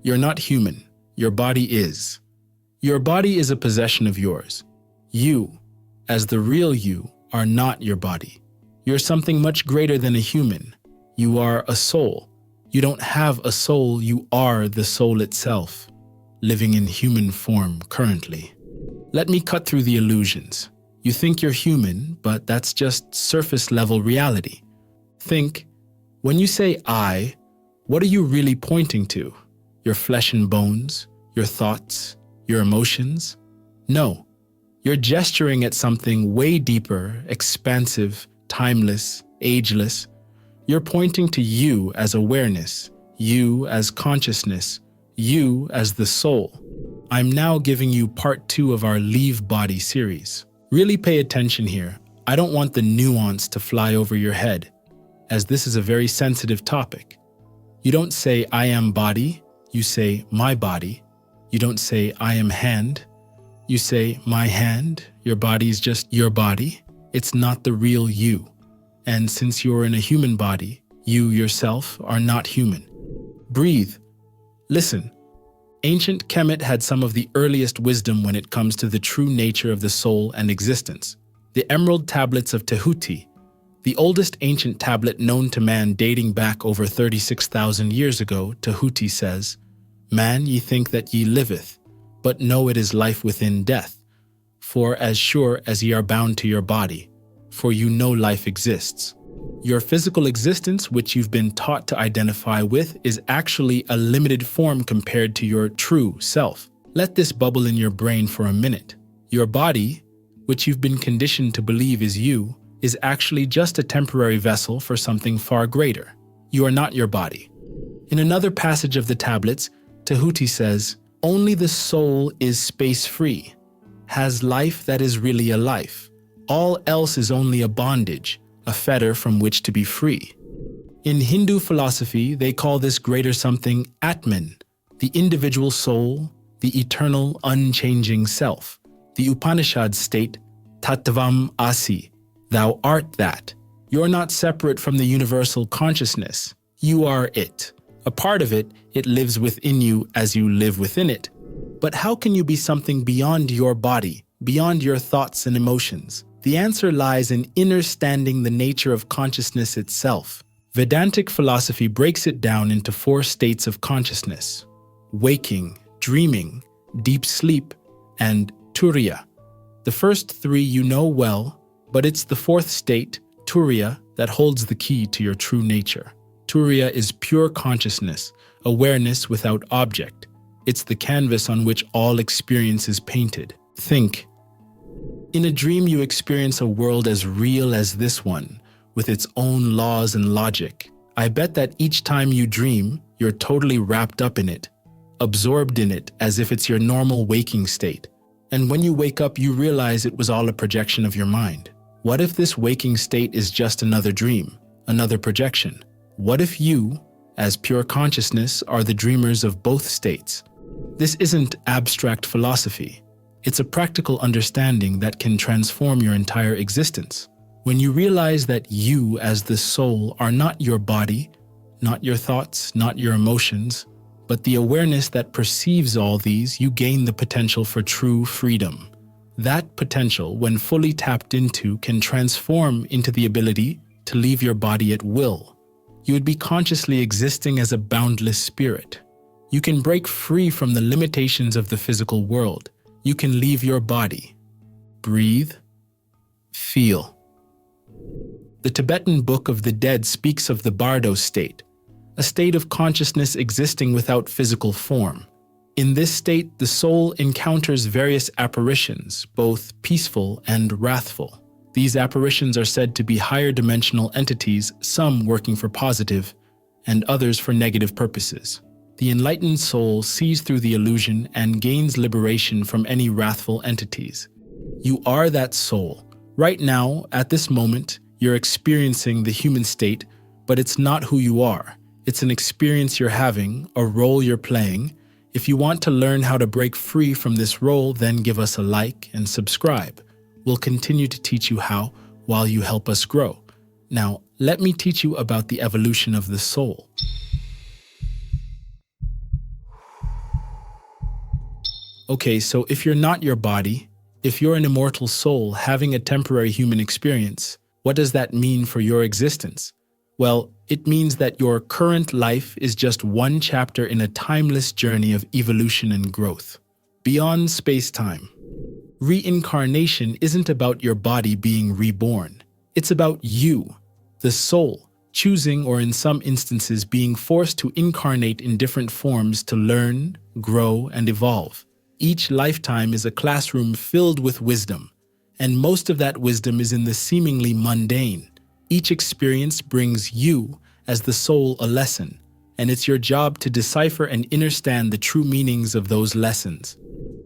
You're not human. Your body is. Your body is a possession of yours. You, as the real you, are not your body. You're something much greater than a human. You are a soul. You don't have a soul, you are the soul itself, living in human form currently. Let me cut through the illusions. You think you're human, but that's just surface-level reality. Think, when you say I, what are you really pointing to? Your flesh and bones? Your thoughts? Your emotions? No. You're gesturing at something way deeper, expansive, timeless, ageless. You're pointing to you as awareness, you as consciousness, you as the soul. I'm now giving you part 2 of our Leave Body series. Really pay attention here. I don't want the nuance to fly over your head, as this is a very sensitive topic. You don't say, I am body, you say, my body. You don't say, I am hand. You say, my hand. Your body is just your body. It's not the real you. And since you're in a human body, you yourself are not human. Breathe. Listen. Ancient Kemet had some of the earliest wisdom when it comes to the true nature of the soul and existence. The Emerald Tablets of Tehuti, the oldest ancient tablet known to man dating back over 36,000 years ago, Tehuti says, Man, ye think that ye liveth, but know it is life within death. For as sure as ye are bound to your body, for you know life exists. Your physical existence, which you've been taught to identify with, is actually a limited form compared to your true self. Let this bubble in your brain for a minute. Your body, which you've been conditioned to believe is you, is actually just a temporary vessel for something far greater. You are not your body. In another passage of the tablets, Tehuti says, only the soul is space-free, has life that is really a life. All else is only a bondage, a fetter from which to be free. In Hindu philosophy, they call this greater something Atman, the individual soul, the eternal, unchanging self. The Upanishads state, Tattvam Asi, thou art that. You're not separate from the universal consciousness. You are it. A part of it, it lives within you as you live within it. But how can you be something beyond your body, beyond your thoughts and emotions? The answer lies in understanding the nature of consciousness itself. Vedantic philosophy breaks it down into 4 states of consciousness: waking, dreaming, deep sleep, and turiya. The first 3 you know well, but it's the 4th state, turiya, that holds the key to your true nature. Turiya is pure consciousness, awareness without object. It's the canvas on which all experience is painted. Think. In a dream, you experience a world as real as this one, with its own laws and logic. I bet that each time you dream, you're totally wrapped up in it, absorbed in it as if it's your normal waking state. And when you wake up, you realize it was all a projection of your mind. What if this waking state is just another dream, another projection? What if you, as pure consciousness, are the dreamers of both states? This isn't abstract philosophy. It's a practical understanding that can transform your entire existence. When you realize that you, as the soul, are not your body, not your thoughts, not your emotions, but the awareness that perceives all these, you gain the potential for true freedom. That potential, when fully tapped into, can transform into the ability to leave your body at will. You would be consciously existing as a boundless spirit. You can break free from the limitations of the physical world. You can leave your body. Breathe. Feel. The Tibetan Book of the Dead speaks of the Bardo state, a state of consciousness existing without physical form. In this state, the soul encounters various apparitions, both peaceful and wrathful. These apparitions are said to be higher dimensional entities, some working for positive and others for negative purposes. The enlightened soul sees through the illusion and gains liberation from any wrathful entities. You are that soul. Right now, at this moment, you're experiencing the human state, but it's not who you are. It's an experience you're having, a role you're playing. If you want to learn how to break free from this role, then give us a like and subscribe. We'll continue to teach you how while you help us grow. Now, let me teach you about the evolution of the soul. Okay, so if you're not your body, if you're an immortal soul having a temporary human experience, what does that mean for your existence? Well, it means that your current life is just one chapter in a timeless journey of evolution and growth. Beyond space-time, reincarnation isn't about your body being reborn. It's about you, the soul, choosing or in some instances being forced to incarnate in different forms to learn, grow, and evolve. Each lifetime is a classroom filled with wisdom, and most of that wisdom is in the seemingly mundane. Each experience brings you, as the soul, a lesson, and it's your job to decipher and understand the true meanings of those lessons.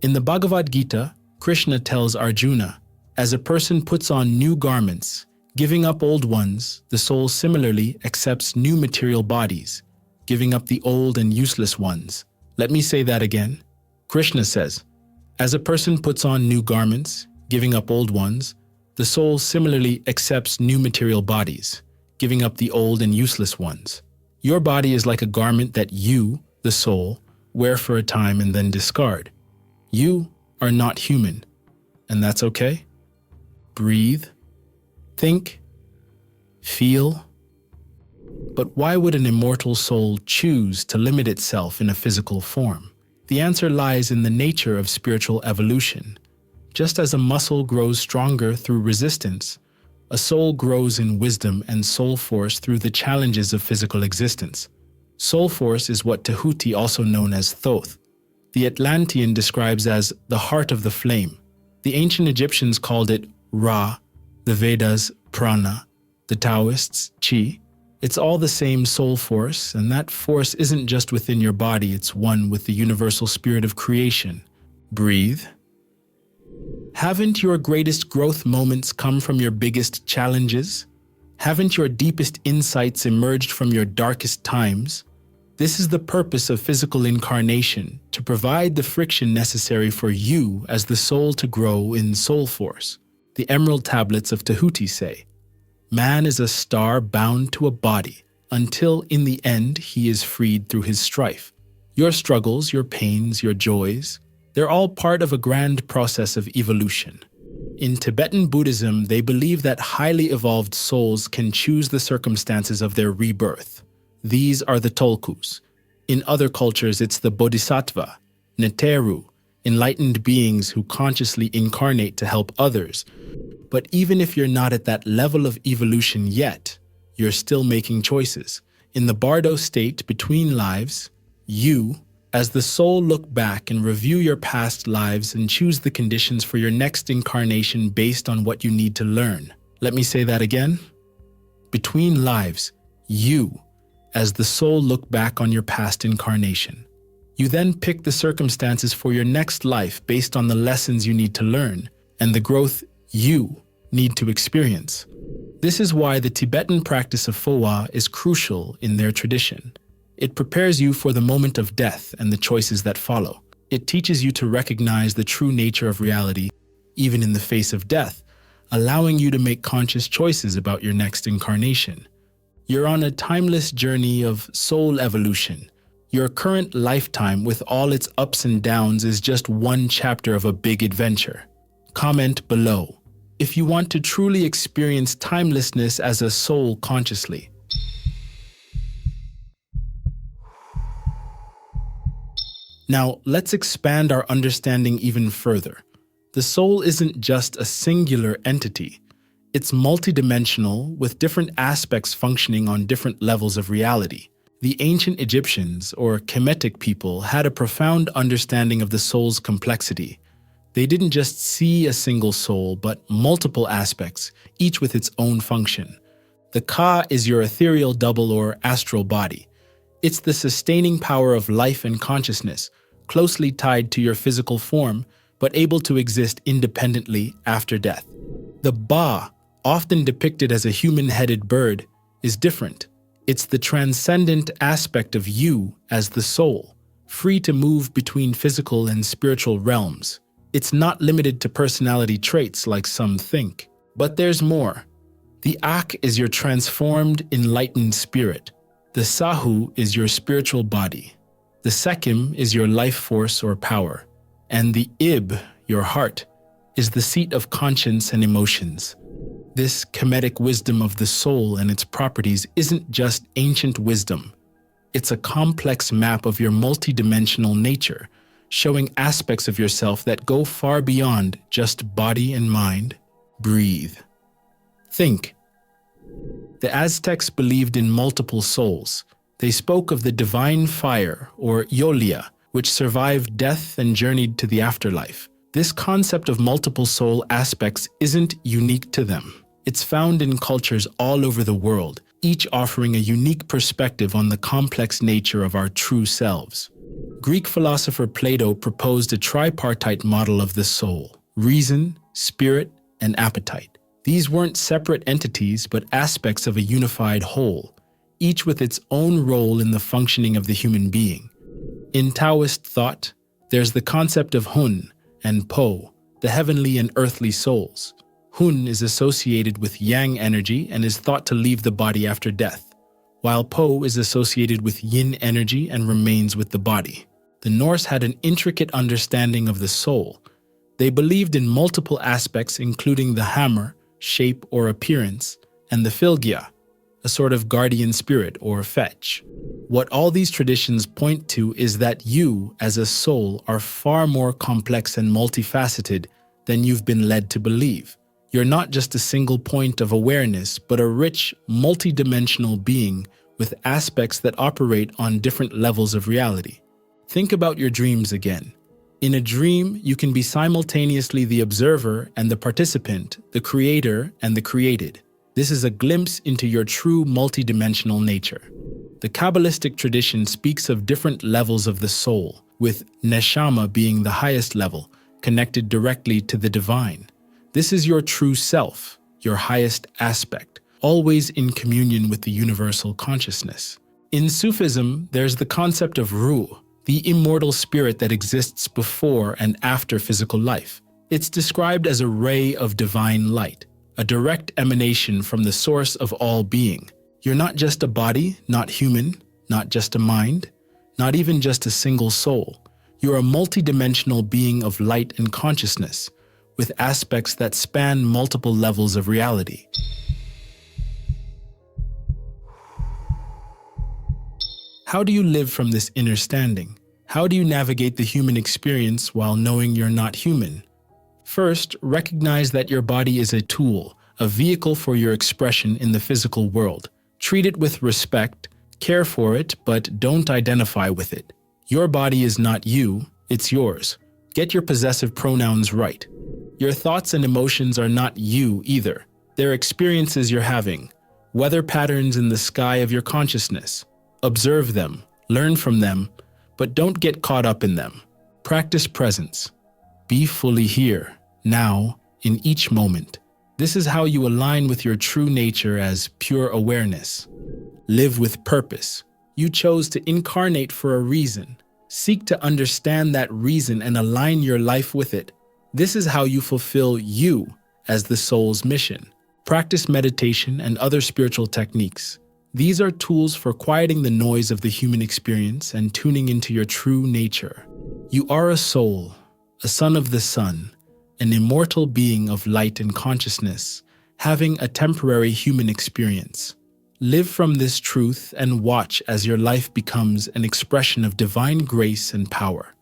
In the Bhagavad Gita, Krishna tells Arjuna, as a person puts on new garments, giving up old ones, the soul similarly accepts new material bodies, giving up the old and useless ones. Let me say that again. Krishna says, as a person puts on new garments, giving up old ones, the soul similarly accepts new material bodies, giving up the old and useless ones. Your body is like a garment that you, the soul, wear for a time and then discard. You are not human, and that's okay. Breathe, think, feel. But why would an immortal soul choose to limit itself in a physical form? The answer lies in the nature of spiritual evolution. Just as a muscle grows stronger through resistance, a soul grows in wisdom and soul force through the challenges of physical existence. Soul force is what Tahuti, also known as Thoth, the Atlantean describes as the heart of the flame. The ancient Egyptians called it Ra, the Vedas Prana, the Taoists Chi. It's all the same soul force, and that force isn't just within your body, it's one with the universal spirit of creation. Breathe. Haven't your greatest growth moments come from your biggest challenges? Haven't your deepest insights emerged from your darkest times? This is the purpose of physical incarnation, to provide the friction necessary for you as the soul to grow in soul force. The Emerald Tablets of Tahuti say, man is a star bound to a body, until in the end he is freed through his strife. Your struggles, your pains, your joys, they're all part of a grand process of evolution. In Tibetan Buddhism, they believe that highly evolved souls can choose the circumstances of their rebirth. These are the Tulkus. In other cultures, it's the Bodhisattva, Neteru, enlightened beings who consciously incarnate to help others. But even if you're not at that level of evolution yet, you're still making choices. In the Bardo state between lives, you, as the soul, look back and review your past lives and choose the conditions for your next incarnation based on what you need to learn. Let me say that again. Between lives, you, as the soul, look back on your past incarnation. You then pick the circumstances for your next life based on the lessons you need to learn and the growth you need to experience. This is why the Tibetan practice of Phowa is crucial in their tradition. It prepares you for the moment of death and the choices that follow. It teaches you to recognize the true nature of reality, even in the face of death, allowing you to make conscious choices about your next incarnation. You're on a timeless journey of soul evolution. Your current lifetime, with all its ups and downs, is just one chapter of a big adventure. Comment below if you want to truly experience timelessness as a soul consciously. Now, let's expand our understanding even further. The soul isn't just a singular entity. It's multidimensional, with different aspects functioning on different levels of reality. The ancient Egyptians, or Kemetic people, had a profound understanding of the soul's complexity. They didn't just see a single soul, but multiple aspects, each with its own function. The Ka is your ethereal double or astral body. It's the sustaining power of life and consciousness, closely tied to your physical form, but able to exist independently after death. The Ba, often depicted as a human-headed bird, is different. It's the transcendent aspect of you as the soul, free to move between physical and spiritual realms. It's not limited to personality traits like some think. But there's more. The Ak is your transformed, enlightened spirit. The Sahu is your spiritual body. The Sekim is your life force or power. and the ib, your heart, is the seat of conscience and emotions. This Kemetic wisdom of the soul and its properties isn't just ancient wisdom. It's a complex map of your multidimensional nature, showing aspects of yourself that go far beyond just body and mind. Breathe. Think. The Aztecs believed in multiple souls. They spoke of the divine fire, or Yolia, which survived death and journeyed to the afterlife. This concept of multiple soul aspects isn't unique to them. It's found in cultures all over the world, each offering a unique perspective on the complex nature of our true selves. Greek philosopher Plato proposed a tripartite model of the soul: reason, spirit, and appetite. These weren't separate entities, but aspects of a unified whole, each with its own role in the functioning of the human being. In Taoist thought, there's the concept of Hun and Po, the heavenly and earthly souls. Hun is associated with yang energy and is thought to leave the body after death, while Po is associated with yin energy and remains with the body. The Norse had an intricate understanding of the soul. They believed in multiple aspects, including the hammer, shape or appearance, and the Fylgja, a sort of guardian spirit or fetch. What all these traditions point to is that you, as a soul, are far more complex and multifaceted than you've been led to believe. You're not just a single point of awareness, but a rich, multidimensional being with aspects that operate on different levels of reality. Think about your dreams again. In a dream, you can be simultaneously the observer and the participant, the creator and the created. This is a glimpse into your true multidimensional nature. The Kabbalistic tradition speaks of different levels of the soul, with neshama being the highest level, connected directly to the divine. This is your true self, your highest aspect, always in communion with the universal consciousness. In Sufism, there's the concept of ruh, the immortal spirit that exists before and after physical life. It's described as a ray of divine light, a direct emanation from the source of all being. You're not just a body, not human, not just a mind, not even just a single soul. You're a multidimensional being of light and consciousness, with aspects that span multiple levels of reality. How do you live from this inner standing? How do you navigate the human experience while knowing you're not human? First, recognize that your body is a tool, a vehicle for your expression in the physical world. Treat it with respect, care for it, but don't identify with it. Your body is not you, it's yours. Get your possessive pronouns right. Your thoughts and emotions are not you either. They're experiences you're having, weather patterns in the sky of your consciousness. Observe them, learn from them, but don't get caught up in them. Practice presence. Be fully here, now, in each moment. This is how you align with your true nature as pure awareness. Live with purpose. You chose to incarnate for a reason. Seek to understand that reason and align your life with it. This is how you fulfill you as the soul's mission. Practice meditation and other spiritual techniques. These are tools for quieting the noise of the human experience and tuning into your true nature. You are a soul, a son of the sun, an immortal being of light and consciousness, having a temporary human experience. Live from this truth and watch as your life becomes an expression of divine grace and power.